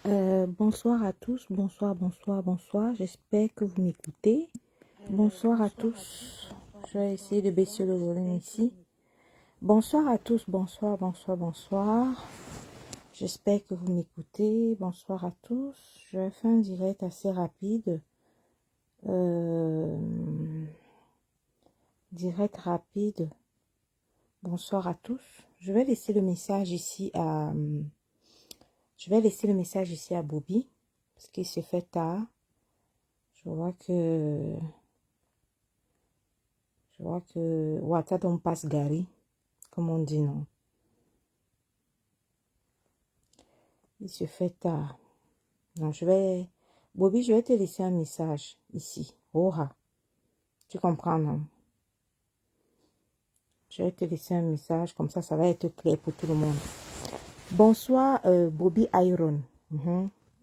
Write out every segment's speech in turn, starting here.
Bonsoir à tous, bonsoir. J'espère que vous m'écoutez. Bonsoir à tous. Je vais essayer de baisser le volume ici. Bonsoir à tous, bonsoir. J'espère que vous m'écoutez. Bonsoir à tous. Je vais faire un direct assez rapide. Euh, Direct rapide. Bonsoir à tous. Je vais laisser le message ici à... Je vais laisser le message ici à Bobby. Parce qu'il se fait tard. Je vois que Wata don't passe Gary, comme on dit, non. Il se fait tard. Non, Bobby, je vais te laisser un message ici. Oha. Tu comprends, non? Je vais te laisser un message, comme ça va être clair pour tout le monde. Bonsoir, Bobby Iron.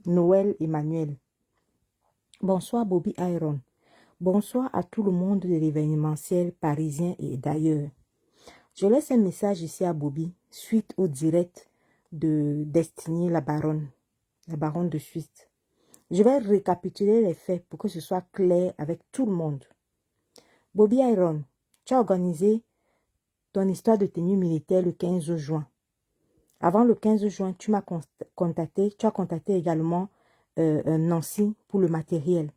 Noël Emmanuel. Bonsoir, Bobby Iron. Bonsoir à tout le monde de l'événementiel parisien et d'ailleurs. Je laisse un message ici à Bobby, suite au direct de Destinée la baronne de Suisse. Je vais récapituler les faits pour que ce soit clair avec tout le monde. Bobby Iron, tu as organisé ton histoire de tenue militaire le 15 juin. Avant le 15 juin, tu m'as contacté, tu as contacté également Nancy pour le matériel.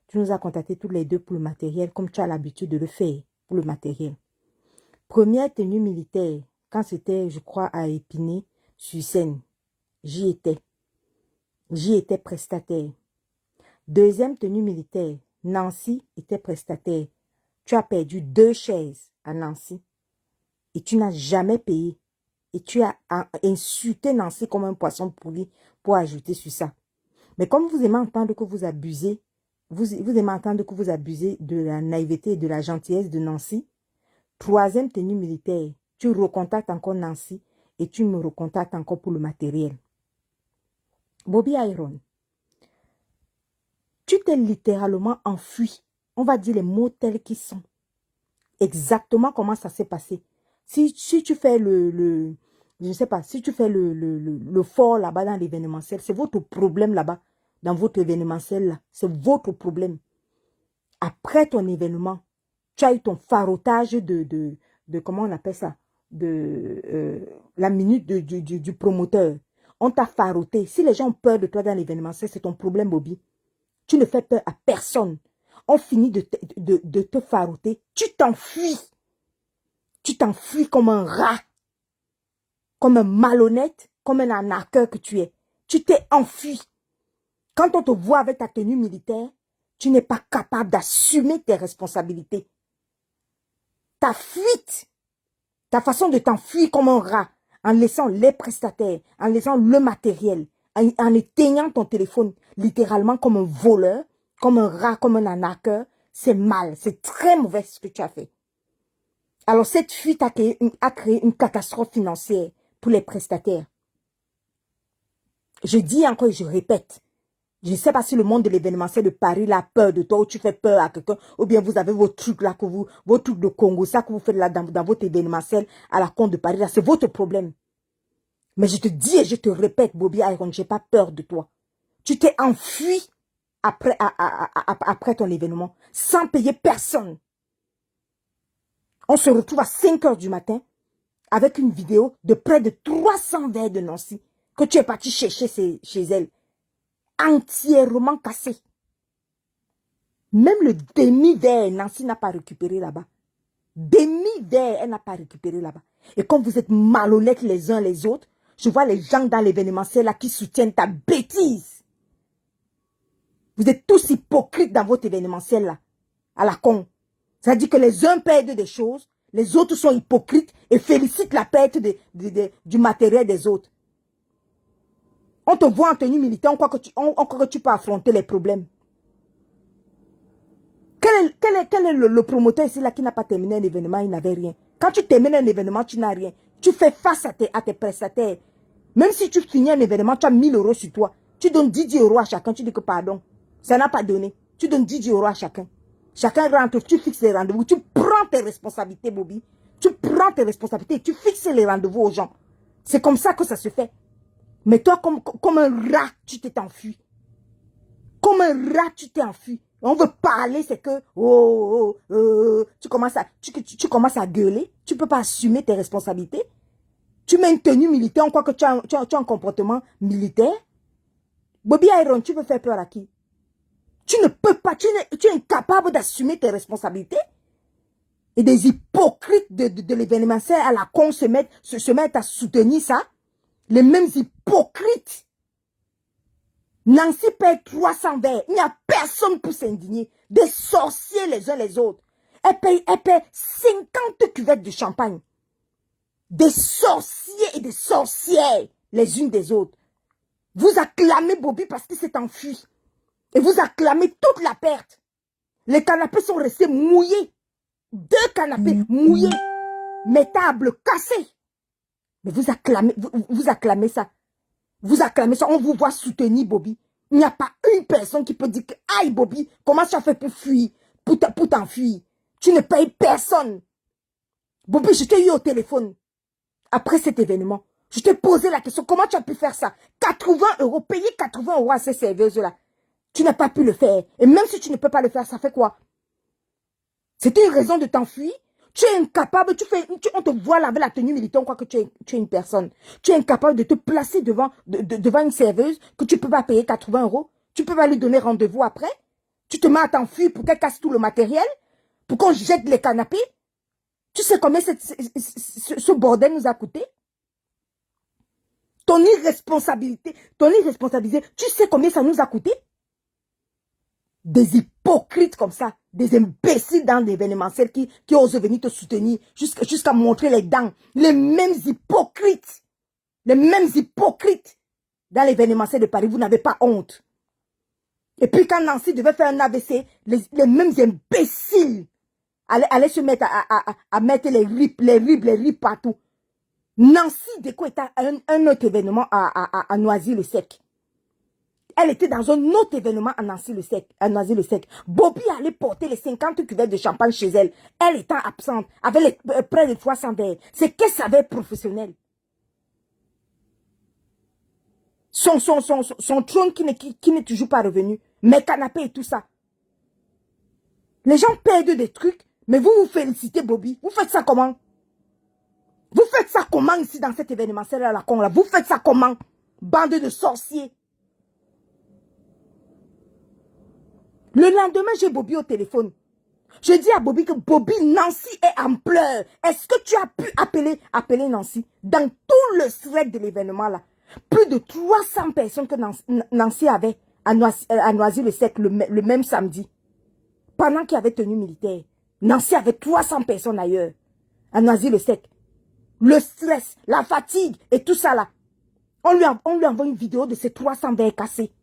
Tu nous as contacté tous les deux pour le matériel, comme tu as l'habitude de le faire pour le matériel. Première tenue militaire, quand c'était, je crois, à Épinay, sur Seine, j'y étais. J'y étais prestataire. Deuxième tenue militaire, Nancy était prestataire. Tu as perdu 2 chaises à Nancy et tu n'as jamais payé. Et tu as insulté Nancy comme un poisson pourri pour ajouter sur ça. Mais comme vous aimez entendre que vous abusez, vous aimez entendre que vous abusez de la naïveté et de la gentillesse de Nancy, troisième tenue militaire, tu recontactes encore Nancy et tu me recontactes encore pour le matériel. Bobby Iron, tu t'es littéralement enfui. On va dire les mots tels qu'ils sont. Exactement comment ça s'est passé. Si tu fais je ne sais pas, si tu fais le fort là-bas dans l'événementiel, c'est votre problème là-bas, dans votre événementiel là. C'est votre problème. Après ton événement, tu as eu ton farotage de comment on appelle ça, la minute du promoteur. On t'a faroté. Si les gens ont peur de toi dans l'événementiel, c'est ton problème, Bobby. Tu ne fais peur à personne. On finit de te farouter. Tu t'enfuis. Tu t'enfuis comme un rat. Comme un malhonnête. Comme un arnaqueur que tu es. Tu t'es enfui. Quand on te voit avec ta tenue militaire, tu n'es pas capable d'assumer tes responsabilités. Ta fuite, ta façon de t'enfuir comme un rat, en laissant les prestataires, en laissant le matériel, en éteignant ton téléphone, littéralement comme un voleur, comme un rat, comme un arnaqueur, c'est mal, c'est très mauvais ce que tu as fait. Alors cette fuite a créé une catastrophe financière pour les prestataires. Je dis encore et je répète, je ne sais pas si le monde de l'événementiel de Paris a peur de toi ou tu fais peur à quelqu'un, ou bien vous avez vos trucs là, vos trucs de Congo, ça que vous faites là dans votre événementiel à la Comte de Paris, là, c'est votre problème. Mais je te dis et je te répète, Bobby Iron, je n'ai pas peur de toi. Tu t'es enfui après ton événement, sans payer personne. On se retrouve à 5 h du matin avec une vidéo de près de 300 verres de Nancy que tu es parti chercher chez elle. Entièrement cassé. Même le demi-verre, Nancy n'a pas récupéré là-bas. Demi-verre, elle n'a pas récupéré là-bas. Et comme vous êtes malhonnêtes les uns les autres, je vois les gens dans l'événementiel là qui soutiennent ta bêtise. Vous êtes tous hypocrites dans votre événementiel là, à la con. C'est-à-dire que les uns perdent des choses, les autres sont hypocrites et félicitent la perte du matériel des autres. On te voit en tenue militaire, on croit que tu peux affronter les problèmes. Quel est le promoteur ici là qui n'a pas terminé un événement, il n'avait rien. Quand tu termines un événement, tu n'as rien. Tu fais face à tes prestataires. Même si tu finis un événement, tu as 1000 € sur toi. Tu donnes 10 € à chacun, tu dis que pardon. Ça n'a pas donné. Tu donnes 10 € à chacun. Chacun rentre, tu fixes les rendez-vous. Tu prends tes responsabilités, Bobby. Tu prends tes responsabilités et tu fixes les rendez-vous aux gens. C'est comme ça que ça se fait. Mais toi, comme un rat, tu t'es enfui. Comme un rat, tu t'es enfui. On veut parler, c'est que, tu commences à gueuler. Tu ne peux pas assumer tes responsabilités. Tu mets une tenue militaire, on croit que tu as un comportement militaire. Bobby Iron, tu veux faire peur à qui? Tu ne peux pas, tu es incapable d'assumer tes responsabilités. Et des hypocrites de l'événementiel à la con se mettent à soutenir ça. Les mêmes hypocrites. Nancy paye 300 verres. Il n'y a personne pour s'indigner. Des sorciers les uns les autres. Elle paye 50 cuvettes de champagne. Des sorciers et des sorcières les unes des autres. Vous acclamez Bobby parce qu'il s'est enfui. Et vous acclamez toute la perte. Les canapés sont restés mouillés. 2 canapés mouillés. Mes tables cassées. Mais vous acclamez ça. Vous acclamez ça. On vous voit soutenir Bobby. Il n'y a pas une personne qui peut dire que, aïe Bobby, comment tu as fait pour fuir, pour t'enfuir? Tu ne payes personne. Bobby, je t'ai eu au téléphone. Après cet événement, je t'ai posé la question, comment tu as pu faire ça? 80 €, payer 80 € à ces serveuses-là. Tu n'as pas pu le faire. Et même si tu ne peux pas le faire, ça fait quoi? C'était une raison de t'enfuir? Tu es incapable, on te voit là avec la tenue militaire, on croit que tu es une personne. Tu es incapable de te placer devant une serveuse que tu ne peux pas payer 80 €. Tu ne peux pas lui donner rendez-vous après. Tu te mets à t'enfuir pour qu'elle casse tout le matériel, pour qu'on jette les canapés. Tu sais combien ce bordel nous a coûté? Ton irresponsabilité, tu sais combien ça nous a coûté? Des hypocrites comme ça, des imbéciles dans l'événementiel qui osent venir te soutenir jusqu'à montrer les dents. Les mêmes hypocrites dans l'événementiel de Paris, vous n'avez pas honte. Et puis quand Nancy devait faire un AVC, les mêmes imbéciles allaient se mettre à mettre les rips partout. Nancy Déco était à un autre événement à Noisy-le-Sec. Elle était dans un autre événement à Noisy-le-Sec. Bobby allait porter les 50 cuvettes de champagne chez elle. Elle étant absente, avec près de 300 verres. C'est qu'elle savait être professionnelle. Son trône qui n'est toujours pas revenu. Mes canapés et tout ça. Les gens perdent des trucs, mais vous vous félicitez Bobby. Vous faites ça comment? Vous faites ça comment ici dans cet événementiel à la con là? Vous faites ça comment? Bande de sorciers. Le lendemain, j'ai Bobby au téléphone. Je dis à Bobby que Bobby, Nancy est en pleurs. Est-ce que tu as pu appeler Nancy? Dans tout le thread de l'événement là, plus de 300 personnes que Nancy avait à Noisy-le-Sec le même samedi. Pendant qu'il y avait tenue militaire. Nancy avait 300 personnes ailleurs. À Noisy-le-Sec. Le stress, la fatigue et tout ça là. On lui envoie une vidéo de ces 300 verres cassés.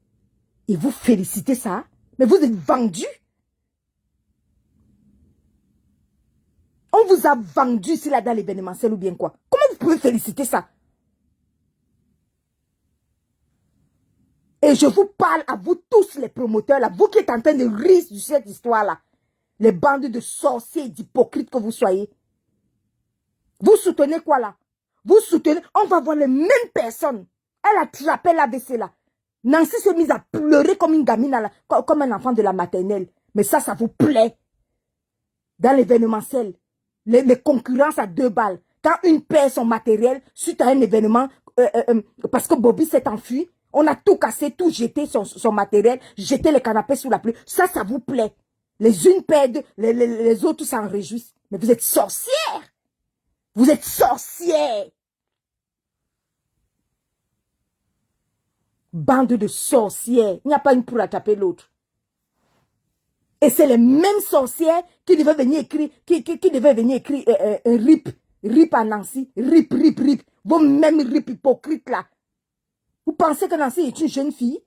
Et vous félicitez ça? Mais vous êtes vendus. On vous a vendu ici là dans l'événementiel ou bien quoi? Comment vous pouvez féliciter ça? Et je vous parle à vous tous les promoteurs là, vous qui êtes en train de rire de cette histoire là. Les bandes de sorciers et d'hypocrites que vous soyez. Vous soutenez quoi là? Vous soutenez, on va voir les mêmes personnes. Elle attrapait l'AVC là. Nancy s'est mise à pleurer comme une gamine, là, comme un enfant de la maternelle. Mais ça vous plaît. Dans l'événementiel, les concurrences à 2 balles. Quand une perd son matériel suite à un événement, parce que Bobby s'est enfui, on a tout cassé, tout jeté son matériel, jeté les canapés sous la pluie. Ça vous plaît. Les unes perdent, les autres s'en réjouissent. Mais vous êtes sorcières. Vous êtes sorcières. Bande de sorcières. Il n'y a pas une pour attraper l'autre. Et c'est les mêmes sorcières qui devaient venir écrire, un rip à Nancy. Rip. Vos mêmes rip hypocrites là. Vous pensez que Nancy est une jeune fille?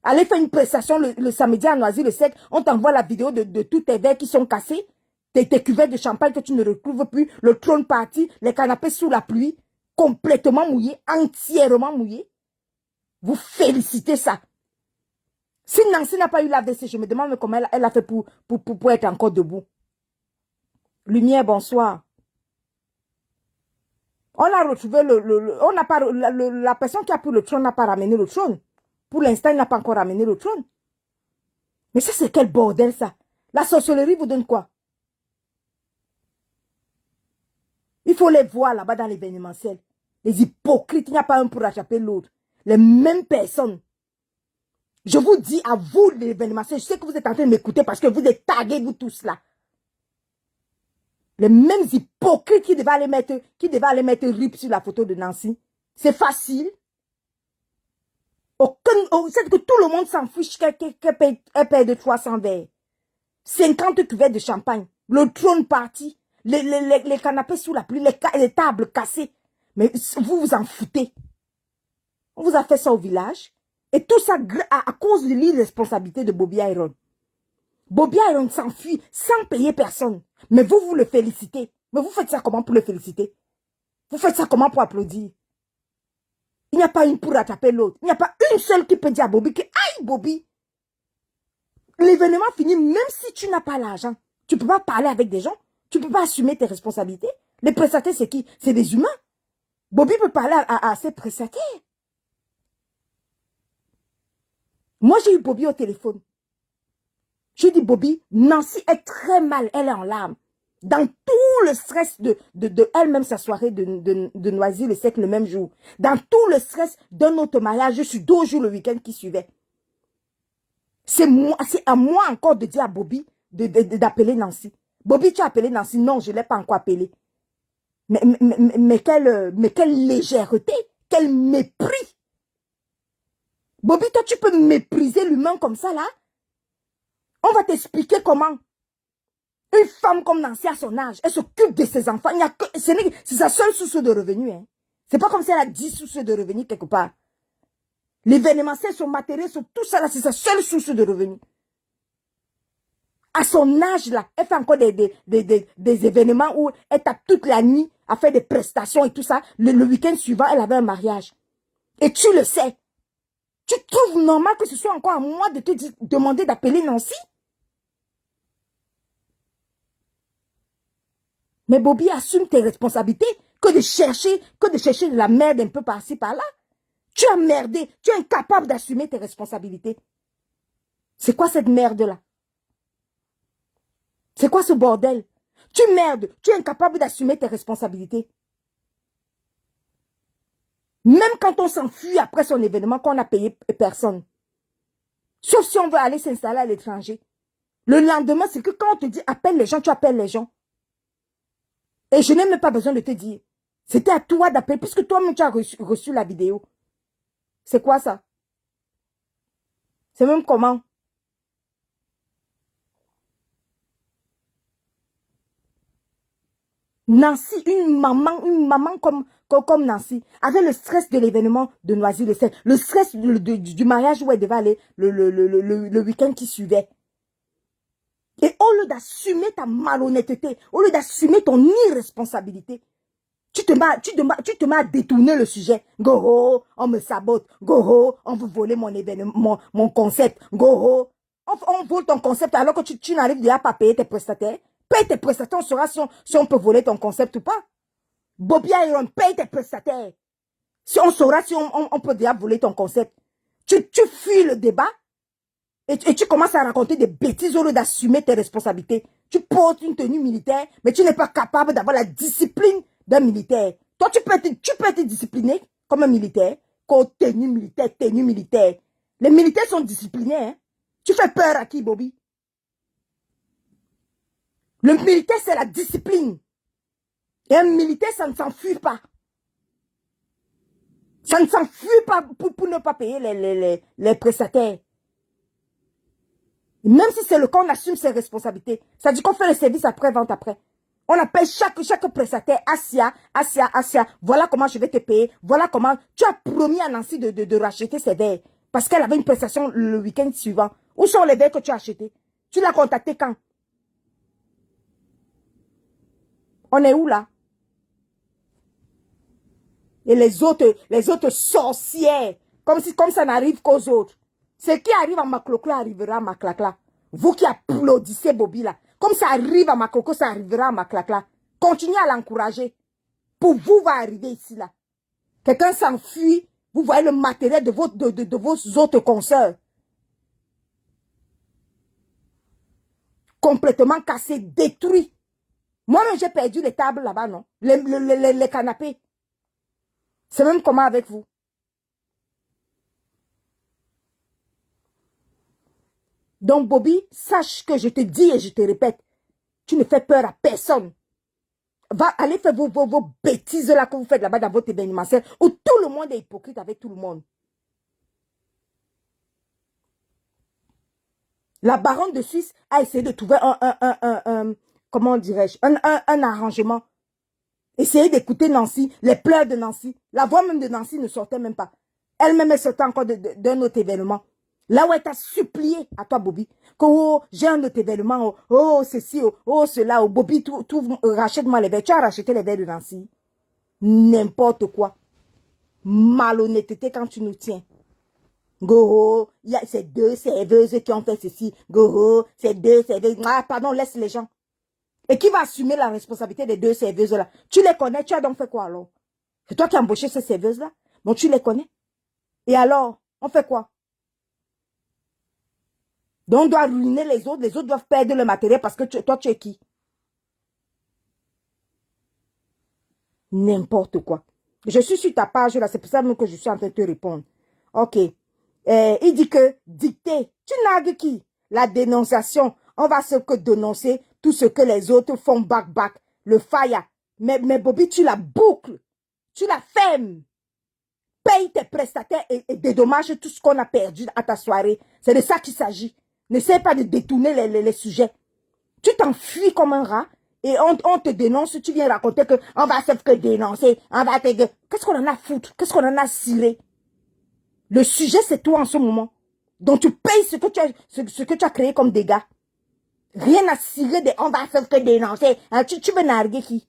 Allez faire une prestation le samedi à Noisy-le-Sec. On t'envoie la vidéo de tous tes verres qui sont cassés. Tes cuvettes de champagne que tu ne retrouves plus. Le trône parti. Les canapés sous la pluie. Complètement mouillés. Entièrement mouillés. Vous félicitez ça. Si Nancy n'a pas eu l'AVC, je me demande comment elle a fait pour être encore debout. Lumière, bonsoir. On a retrouvé on n'a pas, la personne qui a pris le trône n'a pas ramené le trône. Pour l'instant, il n'a pas encore ramené le trône. Mais ça, c'est quel bordel, ça? La sorcellerie vous donne quoi? Il faut les voir là-bas dans l'événementiel. Les hypocrites, il n'y a pas un pour attraper l'autre. Les mêmes personnes. Je vous dis à vous, l'événementiel, je sais que vous êtes en train de m'écouter parce que vous êtes tagués, vous tous là. Les mêmes hypocrites qui devaient aller mettre RIP sur la photo de Nancy. C'est facile. C'est que tout le monde s'en fiche qu'elle paye de 300 verres. 50 cuvettes de champagne. Le trône parti. Les canapés sous la pluie. Les tables cassées. Mais vous vous en foutez. On vous a fait ça au village. Et tout ça à cause de l'irresponsabilité de Bobby Iron. Bobby Iron s'enfuit sans payer personne. Mais vous le félicitez. Mais vous faites ça comment pour le féliciter? Vous faites ça comment pour applaudir? Il n'y a pas une pour attraper l'autre. Il n'y a pas une seule qui peut dire à Bobby que, aïe Bobby, l'événement finit même si tu n'as pas l'argent. Tu ne peux pas parler avec des gens. Tu ne peux pas assumer tes responsabilités. Les prestataires, c'est qui? C'est des humains. Bobby peut parler à ses prestataires. Moi, j'ai eu Bobby au téléphone. Je dis, Bobby, Nancy est très mal. Elle est en larmes. Dans tout le stress de elle-même, sa soirée de Noisy le Sec le même jour. Dans tout le stress d'un autre mariage, je suis 2 jours le week-end qui suivait. C'est à moi encore de dire à Bobby d'appeler Nancy. Bobby, tu as appelé Nancy? Non, je ne l'ai pas encore appelé. Mais quelle légèreté, quel mépris. Bobby, toi, tu peux mépriser l'humain comme ça, là? On va t'expliquer comment. Une femme comme Nancy à son âge, elle s'occupe de ses enfants. C'est sa seule source de revenus. Hein. C'est pas comme si elle a 10 sources de revenus quelque part. L'événementiel, son matériel, tout ça là, c'est sa seule source de revenus. À son âge là, elle fait encore des événements où elle tape toute la nuit à faire des prestations et tout ça. Le week-end suivant, elle avait un mariage. Et tu le sais. Tu trouves normal que ce soit encore à moi de te demander d'appeler Nancy? Mais Bobby, assume tes responsabilités que de chercher de la merde un peu par-ci, par-là. Tu as merdé. Tu es incapable d'assumer tes responsabilités. C'est quoi cette merde-là? C'est quoi ce bordel? Tu merdes. Tu es incapable d'assumer tes responsabilités. Même quand on s'enfuit après son événement, qu'on n'a payé personne. Sauf si on veut aller s'installer à l'étranger. Le lendemain, c'est que quand on te dit appelle les gens, tu appelles les gens. Et je n'ai même pas besoin de te dire. C'était à toi d'appeler, puisque toi-même tu as reçu la vidéo. C'est quoi ça? C'est même comment? Nancy, une maman comme Nancy, avait le stress de l'événement de Noisy-le-Sec, le stress du mariage où elle devait aller le week-end qui suivait. Et au lieu d'assumer ta malhonnêteté, au lieu d'assumer ton irresponsabilité, tu te mets à détourner le sujet. Goro, on me sabote. Goro, on veut voler mon événement, mon concept. Goro, on vole ton concept alors que tu n'arrives déjà pas à payer tes prestataires. Paye tes prestataires, on saura si on peut voler ton concept ou pas. Bobby Iron, paye tes prestataires. Si on saura si on peut déjà voler ton concept. Tu fuis le débat. Et tu commences à raconter des bêtises au lieu d'assumer tes responsabilités. Tu portes une tenue militaire, mais tu n'es pas capable d'avoir la discipline d'un militaire. Toi, tu peux être discipliné comme un militaire. Comme tenue militaire. Les militaires sont disciplinés. Hein? Tu fais peur à qui, Bobby? Le militaire, c'est la discipline. Et un militaire, ça ne s'enfuit pas. Ça ne s'enfuit pas pour ne pas payer les prestataires. Même si c'est le cas, on assume ses responsabilités. Ça dit qu'on fait le service après-vente après. On appelle chaque prestataire, Asia. Voilà comment je vais te payer. Voilà comment. Tu as promis à Nancy de racheter ses verres. Parce qu'elle avait une prestation le week-end suivant. Où sont les verres que tu as achetés? Tu l'as contacté quand? On est où là? Et les autres sorcières. Comme ça n'arrive qu'aux autres. Ce qui arrive à Maclocla arrivera à Maclacla. Vous qui applaudissez Bobby là. Comme ça arrive à Macloco, ça arrivera à Maclacla. Continuez à l'encourager. pour vous va arriver ici, là. Quelqu'un s'enfuit, vous voyez le matériel de vos autres consoeurs. Complètement cassé, détruit. Moi-même, j'ai perdu les tables là-bas, non? Les canapés. C'est même comment avec vous? Donc, Bobby, sache que je te dis et je te répète, tu ne fais peur à personne. Va aller faire vos bêtises là que vous faites là-bas dans votre événementiel où tout le monde est hypocrite avec tout le monde. La baronne de Suisse a essayé de trouver comment dirais-je, un arrangement. Essayez d'écouter Nancy, les pleurs de Nancy. La voix même de Nancy ne sortait même pas. Elle-même, elle sortait encore d'un autre événement. Là où elle t'a supplié à toi, Bobby, que oh, j'ai un autre événement, oh, oh ceci, oh, oh cela, oh, Bobby, rachète-moi les verres. Tu as racheté les verres de Nancy. N'importe quoi. Malhonnêteté quand tu nous tiens. Go, il y a ces deux serveuses qui ont fait ceci. Go, ces deux serveuses. Ah, pardon, laisse les gens. Et qui va assumer la responsabilité des deux serveuses-là? Tu les connais, tu as donc fait quoi alors? C'est toi qui as embauché ces serveuses-là? Bon, tu les connais. Et alors, on fait quoi? Donc, on doit ruiner les autres doivent perdre le matériel parce que toi, tu es qui? N'importe quoi. Je suis sur ta page là, c'est pour ça même que je suis en train de te répondre. Ok. Il dit que dicter, tu nargues qui? La dénonciation. On va se que dénoncer tout ce que les autres font back. Le fire. Mais Bobby, tu la boucles. Tu la fermes. Paye tes prestataires et dédommage tout ce qu'on a perdu à ta soirée. C'est de ça qu'il s'agit. N'essaie pas de détourner les sujets. Tu t'enfuis comme un rat et on te dénonce. Tu viens raconter qu'on va se que dénoncer. Qu'est-ce qu'on en a à foutre? Qu'est-ce qu'on en a à cirer? Le sujet, c'est toi en ce moment. Donc, tu payes ce que tu as créé comme dégâts. Rien à cirer de on va se que dénoncer. Hein, tu veux narguer qui?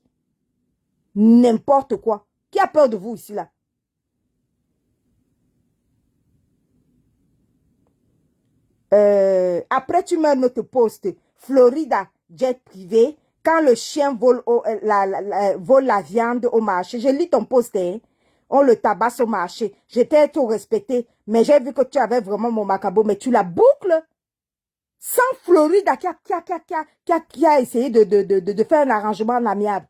N'importe quoi. Qui a peur de vous ici, là? Après, tu mets un autre post. Florida, jet privé. Quand le chien vole la viande au marché. Je lis ton post, hein. On le tabasse au marché. J'étais tout respecté. Mais j'ai vu que tu avais vraiment mon macabo. Mais tu la boucles. Sans Florida qui a essayé de faire un arrangement en amiable.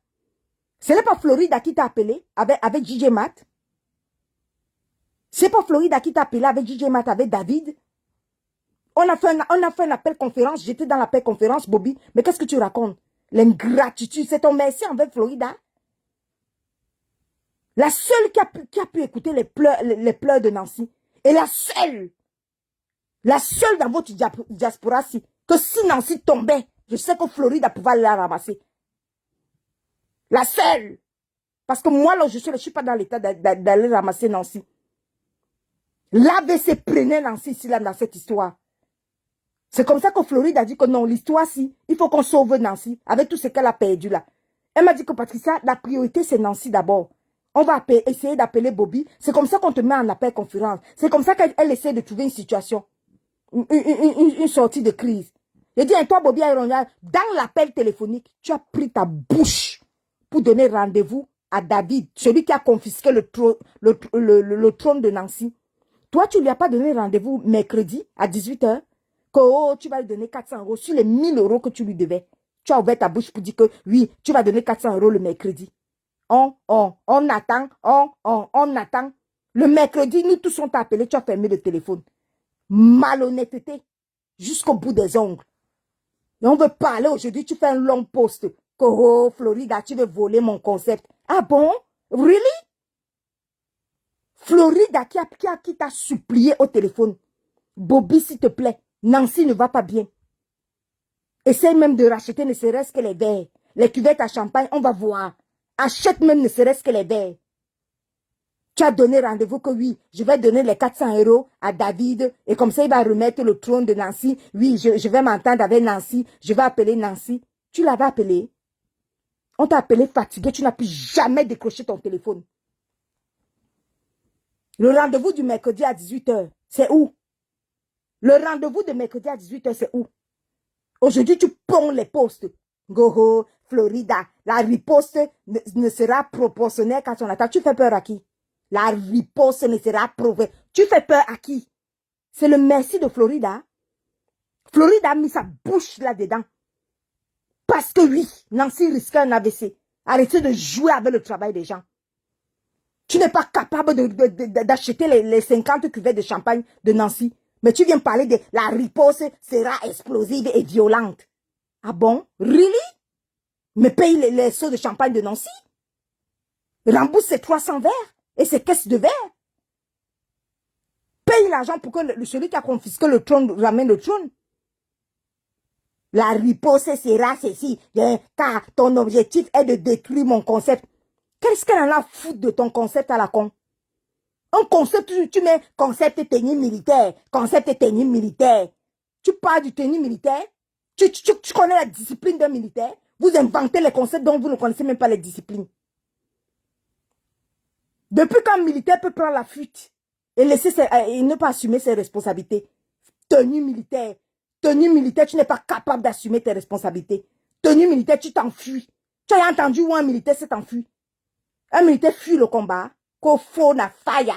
Ce n'est pas Florida qui t'a appelé avec DJ Matt. C'est pas Florida qui t'a appelé avec DJ Matt, avec David. On a fait un appel conférence. J'étais dans l'appel conférence, Bobby. Mais qu'est-ce que tu racontes? L'ingratitude, c'est ton merci envers Florida. La seule qui a pu écouter les pleurs de Nancy. Et la seule dans votre diaspora, que si Nancy tombait, je sais que Florida pouvait la ramasser. La seule. Parce que moi, là, je ne suis pas dans l'état d'aller ramasser Nancy. L'AVC prenait Nancy ici, là, dans cette histoire. C'est comme ça que Floride a dit que non, l'histoire, si, il faut qu'on sauve Nancy, avec tout ce qu'elle a perdu, là. Elle m'a dit que Patricia, la priorité, c'est Nancy d'abord. On va essayer d'appeler Bobby. C'est comme ça qu'on te met en appel conférence. C'est comme ça qu'elle essaie de trouver une situation. Une sortie de crise. Je dis, toi, Bobby Iron, dans l'appel téléphonique, tu as pris ta bouche pour donner rendez-vous à David, celui qui a confisqué le trône de Nancy. Toi, tu ne lui as pas donné rendez-vous mercredi à 18h, que oh, tu vas lui donner 400 € sur les 1000 € que tu lui devais. Tu as ouvert ta bouche pour dire que oui, tu vas donner 400 € le mercredi. On attend, on attend. Le mercredi, nous tous on t'a appelé, tu as fermé le téléphone. Malhonnêteté jusqu'au bout des ongles. Et on veut parler aujourd'hui, tu fais un long post. Que oh, Florida, tu veux voler mon concept. Ah bon? Really? Florida qui t'a supplié au téléphone. Bobby, s'il te plaît, Nancy ne va pas bien. Essaye même de racheter ne serait-ce que les verres. Les cuvettes à champagne, on va voir. Achète même ne serait-ce que les verres. Tu as donné rendez-vous que oui, je vais donner les 400 € à David et comme ça il va remettre le trône de Nancy. Oui, je vais m'entendre avec Nancy, je vais appeler Nancy. Tu l'avais appelé. On t'a appelé fatigué, tu n'as plus jamais décroché ton téléphone. Le rendez-vous du mercredi à 18h, c'est où? Le rendez-vous de mercredi à 18h, c'est où? Aujourd'hui, tu ponds les postes. Goho, Florida, la riposte ne sera proportionnelle qu'à ton attaque. Tu fais peur à qui? La riposte ne sera prouvée. Tu fais peur à qui? C'est le merci de Florida. Florida a mis sa bouche là-dedans. Parce que oui, Nancy risquait un AVC. Arrêtez de jouer avec le travail des gens. Tu n'es pas capable d'acheter les 50 cuvettes de champagne de Nancy. Mais tu viens parler de la riposte sera explosive et violente. Ah bon? Really? Mais paye les seaux de champagne de Nancy. Rembourse ses 300 verres et ses caisses de verre. Paye l'argent pour que celui qui a confisqué le trône ramène le trône. La riposte sera ceci, car ton objectif est de détruire mon concept. Qu'est-ce qu'elle en a à foutre de ton concept à la con? Un concept, tu mets concept tenue militaire, concept tenue militaire. Tu parles du tenue militaire? Tu connais la discipline d'un militaire? Vous inventez les concepts dont vous ne connaissez même pas les disciplines. Depuis qu'un militaire peut prendre la fuite et ne pas assumer ses responsabilités. Tenue militaire, tu n'es pas capable d'assumer tes responsabilités. Tenue militaire, tu t'enfuis. Tu as entendu où un militaire s'est enfui? Un militaire fuit le combat. Faut na faya.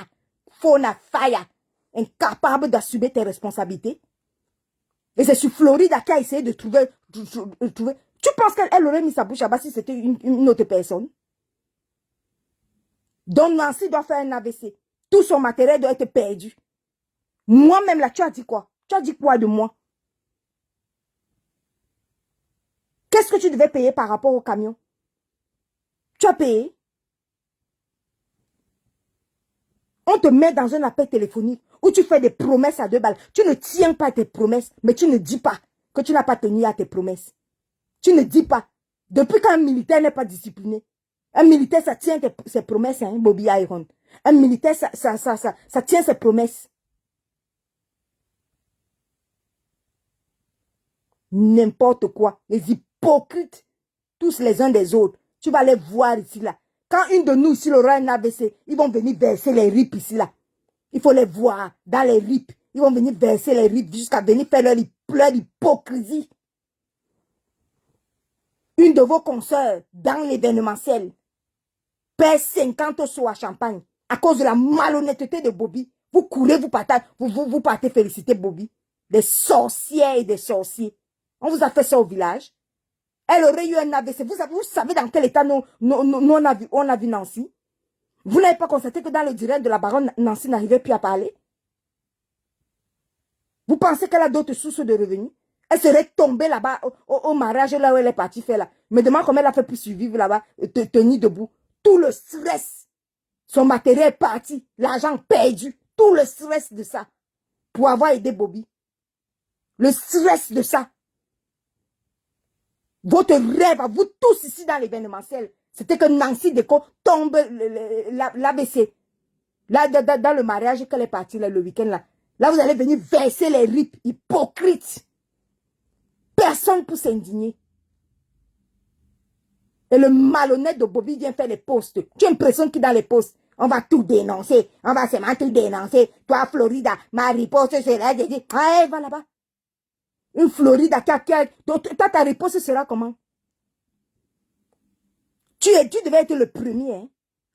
Incapable d'assumer tes responsabilités. Et c'est sur Florida qui a essayé de trouver. Tu penses qu'elle aurait mis sa bouche à bas si c'était une autre personne? Donc Nancy doit faire un AVC. Tout son matériel doit être perdu. Moi-même là, tu as dit quoi? Tu as dit quoi de moi? Qu'est-ce que tu devais payer par rapport au camion? Tu as payé? On te met dans un appel téléphonique où tu fais des promesses à 2 balles. Tu ne tiens pas tes promesses, mais tu ne dis pas que tu n'as pas tenu à tes promesses. Tu ne dis pas. Depuis qu'un militaire n'est pas discipliné, un militaire, ça tient ses promesses, hein, Bobby Iron. Un militaire, ça tient ses promesses. N'importe quoi. Les hypocrites, tous les uns des autres. Tu vas les voir ici, là. Quand une de nous ici aura un AVC, ils vont venir verser les ripes ici, là. Il faut les voir dans les ripes. Ils vont venir verser les ripes jusqu'à venir faire leur hypocrisie. Une de vos consoeurs, dans l'événementiel, perd 50 seaux à champagne à cause de la malhonnêteté de Bobby. Vous courez, vous partez féliciter Bobby. Des sorcières et des sorciers. On vous a fait ça au village. Elle aurait eu un AVC. Vous savez dans quel état on a vu Nancy? Vous n'avez pas constaté que dans le direct de la baronne, Nancy n'arrivait plus à parler? Vous pensez qu'elle a d'autres sources de revenus? Elle serait tombée là-bas au mariage là où elle est partie faire là. Me demande comment elle a fait pour survivre là-bas, tenir debout. Tout le stress. Son matériel est parti. L'argent perdu. Tout le stress de ça. Pour avoir aidé Bobby. Le stress de ça. Votre rêve à vous tous ici dans l'événementiel, c'était que Nancy Deco tombe l'AVC. Là, dans le mariage qu'elle est partie là, le week-end là. Là, vous allez venir verser les ripes. Hypocrites. Personne pour s'indigner. Et le malhonnête de Bobby vient faire les posts. Tu as l'impression qu'il est dans les posts. On va tout dénoncer. On va seulement tout dénoncer. Toi, Florida, ma riposte sera dédiée. Ah, va là-bas. Une Florida ta riposte sera comment? Tu devais être le premier hein,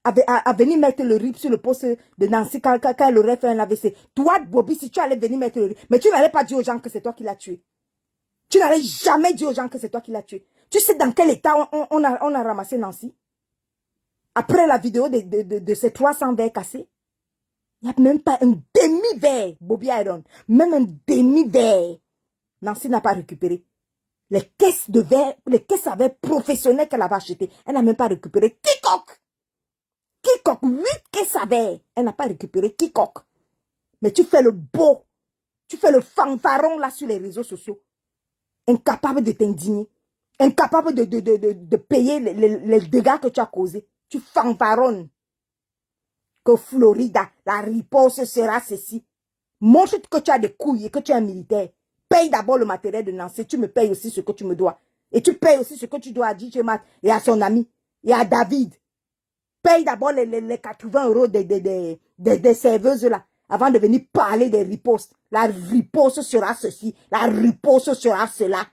à venir mettre le rip sur le poste de Nancy quand elle aurait fait un AVC. Toi, Bobby, si tu allais venir mettre le rip, mais tu n'allais pas dire aux gens que c'est toi qui l'as tué. Tu n'allais jamais dire aux gens que c'est toi qui l'as tué. Tu sais dans quel état on a ramassé Nancy? Après la vidéo de ces 300 verres cassés, il n'y a même pas un demi-verre, Bobby Iron. Même un demi-verre. Nancy n'a pas récupéré. Les caisses de verre, les caisses à verre professionnelles qu'elle avait achetées, elle n'a même pas récupéré. Quiconque! 8 caisses à verre. Elle n'a pas récupéré quiconque. Mais tu fais le beau. Tu fais le fanfaron là sur les réseaux sociaux. Incapable de t'indigner. Incapable de payer les dégâts que tu as causés. Tu fanfaronnes. Que Florida, la riposte sera ceci. Montre que tu as des couilles et que tu es un militaire. Paye d'abord le matériel de Nancy. Tu me payes aussi ce que tu me dois. Et tu payes aussi ce que tu dois à DJ Matt et à son ami. Et à David. Paye d'abord les 80 € des serveuses là. Avant de venir parler des ripostes. La riposte sera ceci. La riposte sera cela.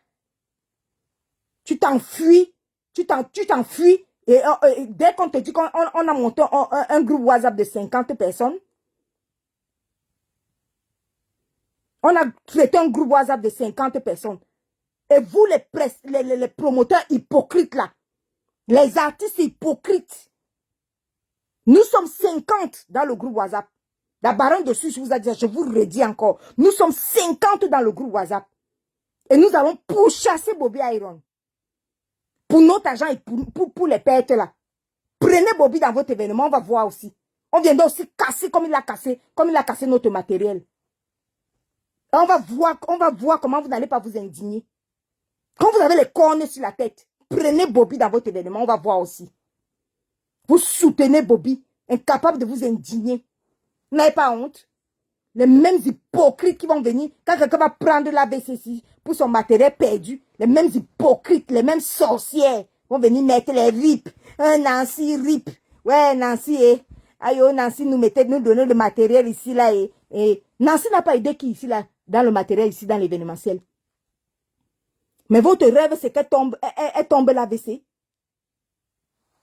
Tu t'enfuis. Tu t'enfuis. Et dès qu'on te dit qu'on a monté un groupe WhatsApp de 50 personnes, on a créé un groupe WhatsApp de 50 personnes. Et vous, les promoteurs hypocrites là, les artistes hypocrites, nous sommes 50 dans le groupe WhatsApp. La baronne dessus, je vous ai dit, je vous redis encore. Nous sommes 50 dans le groupe WhatsApp. Et nous allons pourchasser Bobby Iron. Pour notre argent et pour les pertes là. Prenez Bobby dans votre événement, on va voir aussi. On viendra aussi casser comme il a cassé notre matériel. Et on va voir comment vous n'allez pas vous indigner. Quand vous avez les cornes sur la tête, prenez Bobby dans votre événement, on va voir aussi. Vous soutenez Bobby, incapable de vous indigner. Vous n'avez pas honte? Les mêmes hypocrites qui vont venir, quand quelqu'un va prendre la VCC pour son matériel perdu, les mêmes hypocrites, les mêmes sorcières vont venir mettre les rips. Nancy rip. Ouais, Nancy, aïe, Nancy nous donnait le matériel ici, là, et Nancy n'a pas aidé qui ici, là, dans le matériel ici, dans l'événementiel. Mais votre rêve, c'est qu'elle tombe la WC.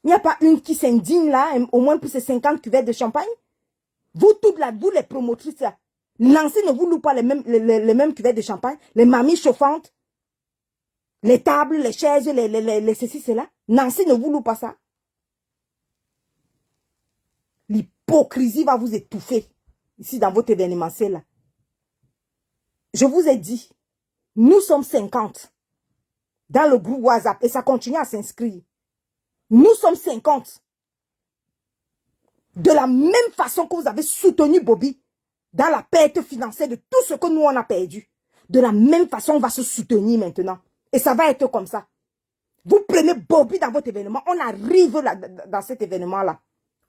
Il n'y a pas une qui s'indigne là, au moins pour ces 50 cuvettes de champagne. Vous toutes là, vous les promotrices là, Nancy ne vous loue pas les mêmes cuvettes de champagne, les mamies chauffantes, les tables, les chaises, les ceci, cela. Nancy ne vous loue pas ça. L'hypocrisie va vous étouffer ici dans votre événementiel là. Je vous ai dit, nous sommes 50 dans le groupe WhatsApp et ça continue à s'inscrire. Nous sommes 50. De la même façon que vous avez soutenu Bobby dans la perte financière de tout ce que nous on a perdu. De la même façon, on va se soutenir maintenant. Et ça va être comme ça. Vous prenez Bobby dans votre événement. On arrive là, dans cet événement-là.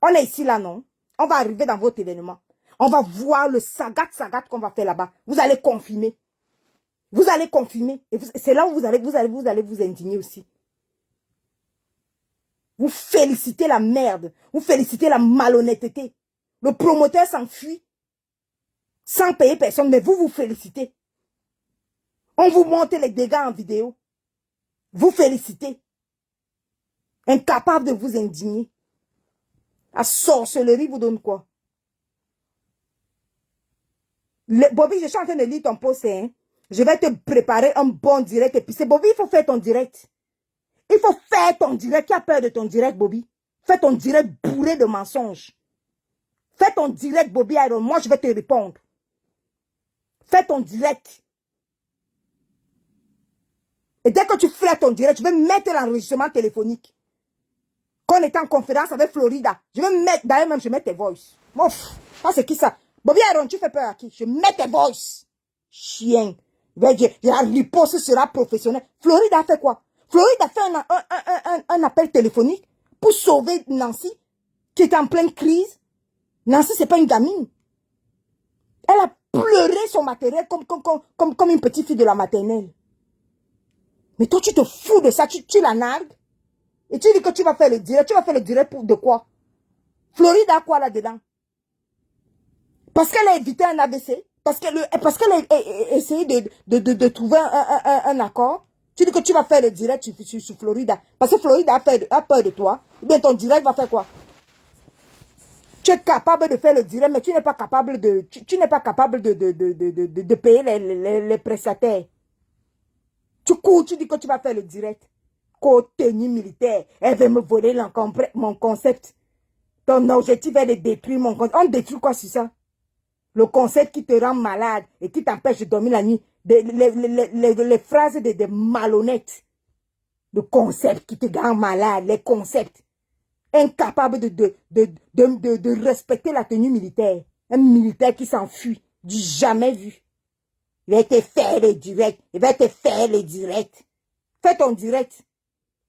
On est ici là, non? On va arriver dans votre événement. On va voir le sagat qu'on va faire là-bas. Vous allez confirmer. Vous allez confirmer. Et c'est là où vous allez vous indigner aussi. Vous félicitez la merde. Vous félicitez la malhonnêteté. Le promoteur s'enfuit sans payer personne, mais vous félicitez. On vous montre les dégâts en vidéo. Vous félicitez. Incapable de vous indigner. La sorcellerie vous donne quoi? Bobby, je suis en train de lire ton post. Hein? Je vais te préparer un bon direct. Et puis c'est Bobby, il faut faire ton direct. Il faut faire ton direct. Qui a peur de ton direct, Bobby? Fais ton direct bourré de mensonges. Fais ton direct, Bobby Iron. Moi, je vais te répondre. Fais ton direct. Et dès que tu fais ton direct, je vais mettre l'enregistrement téléphonique. Quand on était en conférence avec Florida, je vais mettre, d'ailleurs même, je mets tes voices. Mouf, ça c'est qui ça? Bobby Iron, tu fais peur à qui? Je mets tes voices. Chien. La riposte sera professionnelle. Florida a fait quoi? Florida a fait un appel téléphonique pour sauver Nancy, qui est en pleine crise. Nancy, c'est pas une gamine. Elle a pleuré son matériel comme une petite fille de la maternelle. Mais toi, tu te fous de ça, tu la nargues. Et tu dis que tu vas faire le direct. Tu vas faire le direct pour de quoi? Florida a quoi là-dedans? Parce qu'elle a évité un ABC? Parce qu'elle a essayé de trouver un accord? Tu dis que tu vas faire le direct sur Florida. Parce que Florida a peur de toi. Eh bien, ton direct va faire quoi? Tu es capable de faire le direct, mais tu n'es pas capable de payer les prestataires. Tu cours, tu dis que tu vas faire le direct. Tenue militaire, elle veut me voler mon concept. Ton objectif est de détruire mon concept. On détruit quoi sur ça? Le concept qui te rend malade et qui t'empêche de dormir la nuit. Les phrases de malhonnêtes. Le concept qui te rend malade, les concepts. Incapable de respecter la tenue militaire. Un militaire qui s'enfuit, du jamais vu. Il va te faire les directs. Il va te faire les directs. Fais ton direct.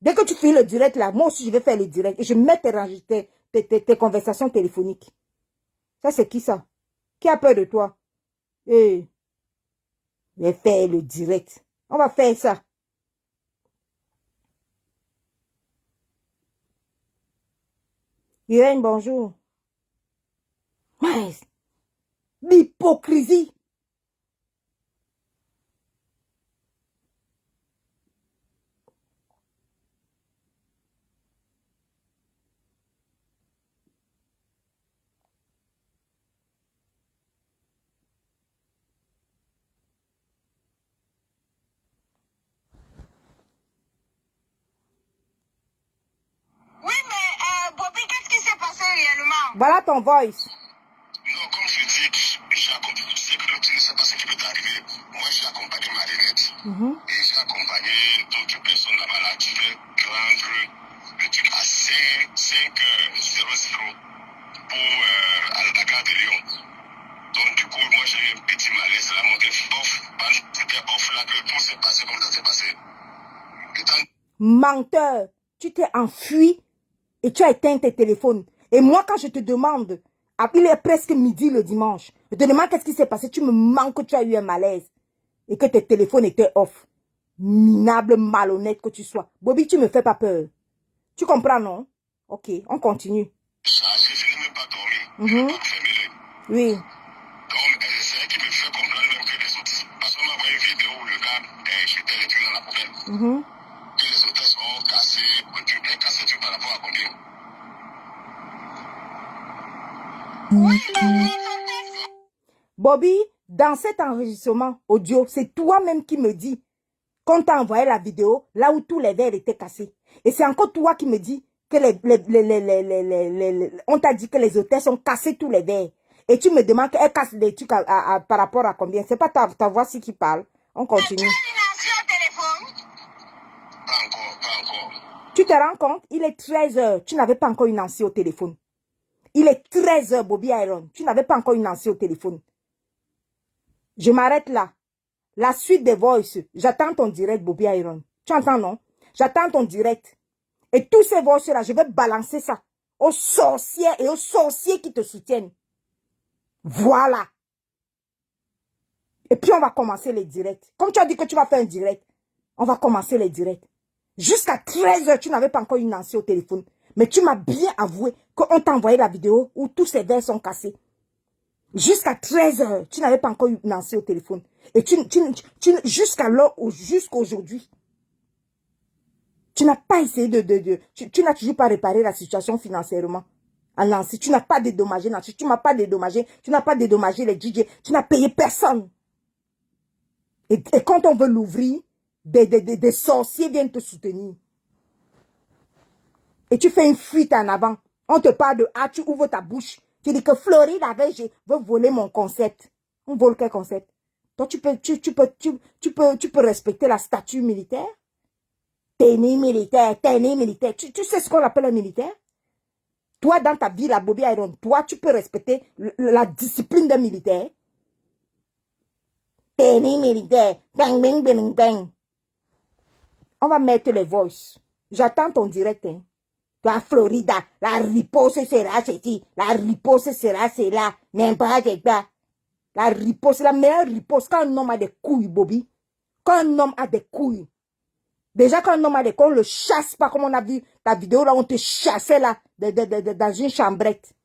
Dès que tu fais le direct là, moi aussi je vais faire le direct. Et je mets tes conversations téléphoniques. Ça c'est qui ça? Qui a peur de toi? Je vais faire le direct. On va faire ça. Irène, bonjour. Ouais. L'hypocrisie. Voilà ton voice. Non, comme je dis, j'ai accompagné, tu sais que tu ne sais pas ce qui peut t'arriver. Moi, j'ai accompagné Marinette. Et j'ai accompagné d'autres personnes là-bas. Là, tu vais prendre le truc à 5h00 pour à la gare de Lyon. Donc, du coup, moi, j'ai eu un petit malaise. La montée off, c'était off là que tout s'est passé comme ça s'est passé. Menteur, tu t'es enfui et tu as éteint tes téléphones. Et moi, quand je te demande, il est presque midi le dimanche, je te demande qu'est-ce qui s'est passé, tu me manques que tu as eu un malaise et que tes téléphones étaient off. Minable, malhonnête que tu sois. Bobby, tu me fais pas peur. Tu comprends, non? Ok, on continue. Je n'ai même pas dormi. Je n'ai pas fermé l'œil. Oui. Donc, c'est elle qui me fait comprendre même que les autres. Parce qu'on m'a envoyé une vidéo où le gars jetait les trucs dans la poubelle. Que les hôtesses ont cassé. Tu peux casser tout par rapport à combien? Bobby, dans cet enregistrement audio, c'est toi-même qui me dis qu'on t'a envoyé la vidéo là où tous les verres étaient cassés. Et c'est encore toi qui me dis que on t'a dit que les hôtesses ont cassé tous les verres. Et tu me demandes qu'elles cassent les trucs par rapport à combien. C'est pas ta voix qui parle. On continue. Pas encore. Tu te rends compte? Il est 13h. Tu n'avais pas encore une Nancy au téléphone. Il est 13h, Bobby Iron. Tu n'avais pas encore une Nancy au téléphone. Je m'arrête là. La suite des voices. J'attends ton direct, Bobby Iron. Tu entends, non? J'attends ton direct. Et tous ces voices-là, je vais balancer ça aux sorcières et aux sorciers qui te soutiennent. Voilà. Et puis, on va commencer les directs. Comme tu as dit que tu vas faire un direct, on va commencer les directs. Jusqu'à 13h, tu n'avais pas encore une Nancy au téléphone. Mais tu m'as bien avoué qu'on t'a envoyé la vidéo où tous ces verres sont cassés. Jusqu'à 13h, tu n'avais pas encore une Nancy au téléphone. Et jusqu'à l'heure, jusqu'aujourd'hui, tu n'as pas essayé tu n'as toujours pas réparé la situation financièrement. À Nancy, tu n'as pas dédommagé Nancy, tu n'as pas dédommagé, les DJ, tu n'as payé personne. Et quand on veut l'ouvrir, des sorciers viennent te soutenir. Et tu fais une fuite en avant. On te parle de tu ouvres ta bouche. Tu dis que Floride veut voler mon concept. On vole quel concept? Toi, tu peux respecter la statue militaire? Tenue militaire. Tu sais ce qu'on appelle un militaire? Toi, dans ta vie, la Bobby Iron, toi, tu peux respecter la discipline d'un militaire? Tenue militaire. Bang, bang, bang, bang. On va mettre les voices. J'attends ton direct, hein. La Florida, la riposte sera ceci, la riposte sera cela, n'importe quoi. La riposte, la meilleure riposte, quand un homme a des couilles, Bobby. Quand un homme a des couilles. Déjà, quand un homme a des couilles, on ne le chasse pas, comme on a vu ta vidéo, là, on te chassait, là, dans une chambrette.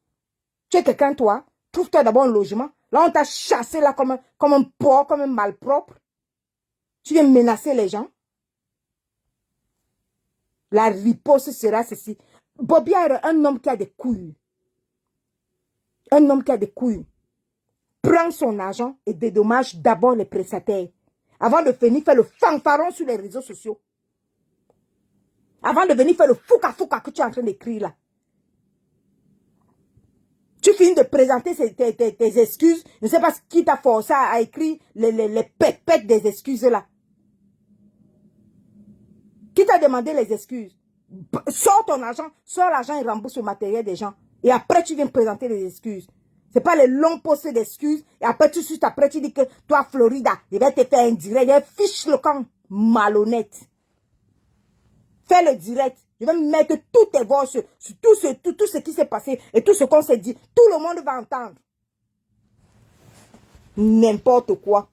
Tu es quelqu'un, toi? Trouve-toi d'abord un logement. Là, on t'a chassé, là, comme un porc, comme un malpropre. Tu viens menacer les gens. La riposte sera ceci. Bobby est un homme qui a des couilles. Un homme qui a des couilles. Prends son argent et dédommage d'abord les prestataires. Avant de venir faire le fanfaron sur les réseaux sociaux. Avant de venir faire le fouca-fouca que tu es en train d'écrire là. Tu finis de présenter tes excuses. Je ne sais pas qui t'a forcé à écrire les pépettes des excuses là. Qui t'a demandé les excuses? Sors ton argent, sors l'argent et rembourse le matériel des gens. Et après, tu viens présenter les excuses. C'est pas les longs postes d'excuses. Et après, tout de suite, après, tu dis que toi, Florida, je vais te faire un direct. Fiche le camp. Malhonnête. Fais le direct. Je vais mettre toutes tes voix sur tout ce qui s'est passé et tout ce qu'on s'est dit. Tout le monde va entendre. N'importe quoi.